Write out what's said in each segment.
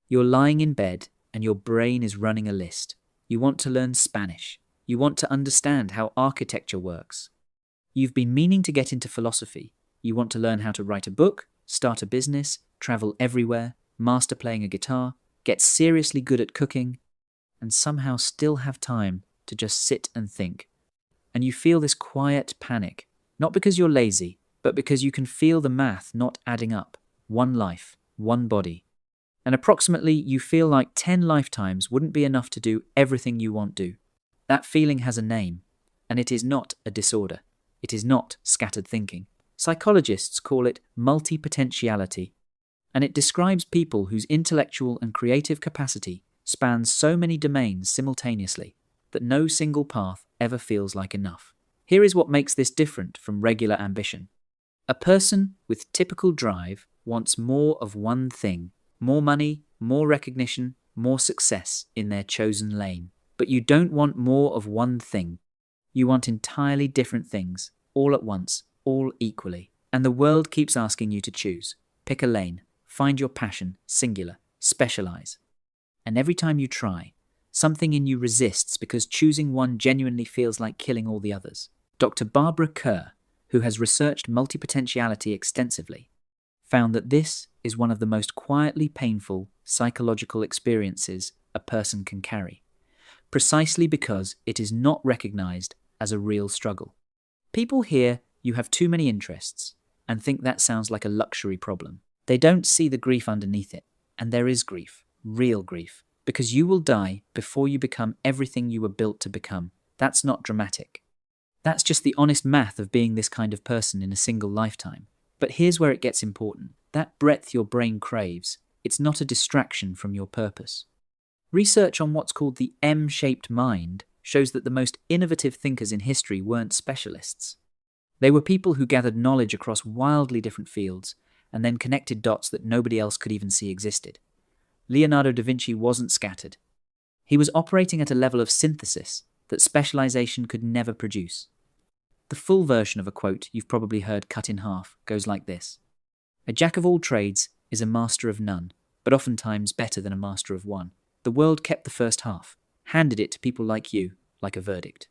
You're lying in bed and your brain is running a list. You want to learn Spanish. You want to understand how architecture works. You've been meaning to get into philosophy. You want to learn how to write a book, start a business, travel everywhere, master playing a guitar, get seriously good at cooking, and somehow still have time to just sit and think. And you feel this quiet panic, not because you're lazy, but because you can feel the math not adding up. One life, one body. And approximately you feel like 10 lifetimes wouldn't be enough to do everything you want to. That feeling has a name, and it is not a disorder. It is not scattered thinking. Psychologists call it multipotentiality, and it describes people whose intellectual and creative capacity spans so many domains simultaneously that no single path ever feels like enough. Here is what makes this different from regular ambition. A person with typical drive wants more of one thing, more money, more recognition, more success in their chosen lane. But you don't want more of one thing. You want entirely different things, all at once, all equally. And the world keeps asking you to choose. Pick a lane, find your passion, singular, specialize. And every time you try, something in you resists because choosing one genuinely feels like killing all the others. Dr. Barbara Kerr, who has researched multipotentiality extensively, found that this is one of the most quietly painful psychological experiences a person can carry, precisely because it is not recognized as a real struggle. People hear you have too many interests and think that sounds like a luxury problem. They don't see the grief underneath it, and there is grief, real grief, because you will die before you become everything you were built to become. That's not dramatic. That's just the honest math of being this kind of person in a single lifetime. But here's where it gets important. That breadth your brain craves, it's not a distraction from your purpose. Research on what's called the M-shaped mind shows that the most innovative thinkers in history weren't specialists. They were people who gathered knowledge across wildly different fields and then connected dots that nobody else could even see existed. Leonardo da Vinci wasn't scattered. He was operating at a level of synthesis that specialization could never produce. The full version of a quote you've probably heard cut in half goes like this: "A jack of all trades is a master of none, but oftentimes better than a master of one. The world kept the first half, handed it to people like you, like a verdict."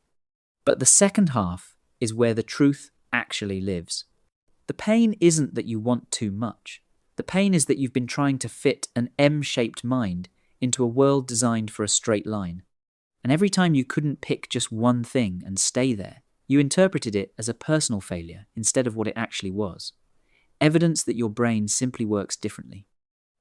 But the second half is where the truth actually lives. The pain isn't that you want too much. The pain is that you've been trying to fit an M-shaped mind into a world designed for a straight line. And every time you couldn't pick just one thing and stay there, you interpreted it as a personal failure instead of what it actually was. Evidence that your brain simply works differently,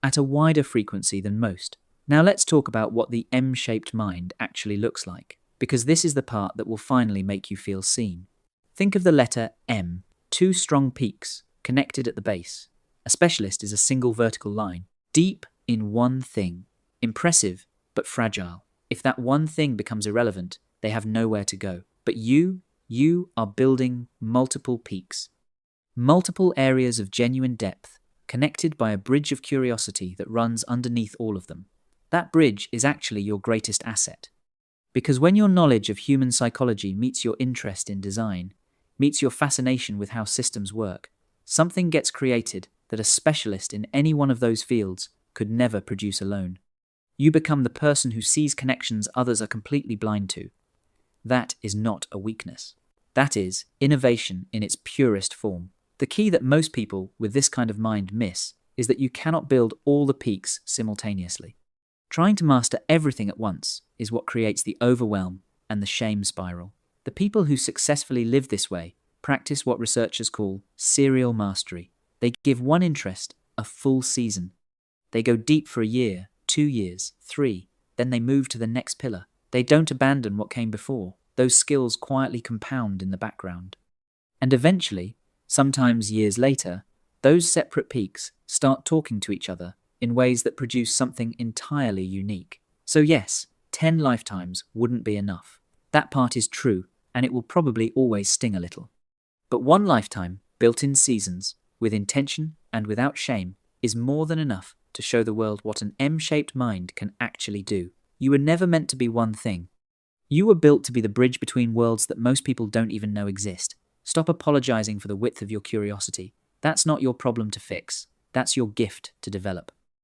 at a wider frequency than most. Now let's talk about what the M-shaped mind actually looks like, because this is the part that will finally make you feel seen. Think of the letter M, two strong peaks, connected at the base. A specialist is a single vertical line, deep in one thing, impressive but fragile. If that one thing becomes irrelevant, they have nowhere to go. But you are building multiple peaks, multiple areas of genuine depth, connected by a bridge of curiosity that runs underneath all of them. That bridge is actually your greatest asset. Because when your knowledge of human psychology meets your interest in design, meets your fascination with how systems work, something gets created that a specialist in any one of those fields could never produce alone. You become the person who sees connections others are completely blind to. That is not a weakness. That is innovation in its purest form. The key that most people with this kind of mind miss is that you cannot build all the peaks simultaneously. Trying to master everything at once is what creates the overwhelm and the shame spiral. The people who successfully live this way practice what researchers call serial mastery. They give one interest a full season. They go deep for a year, 2 years, 3, then they move to the next pillar. They don't abandon what came before. Those skills quietly compound in the background. And eventually, sometimes years later, those separate peaks start talking to each other in ways that produce something entirely unique. So yes, 10 lifetimes wouldn't be enough. That part is true, and it will probably always sting a little. But one lifetime, built in seasons, with intention and without shame, is more than enough to show the world what an M-shaped mind can actually do. You were never meant to be one thing. You were built to be the bridge between worlds that most people don't even know exist. Stop apologizing for the width of your curiosity. That's not your problem to fix. That's your gift to develop.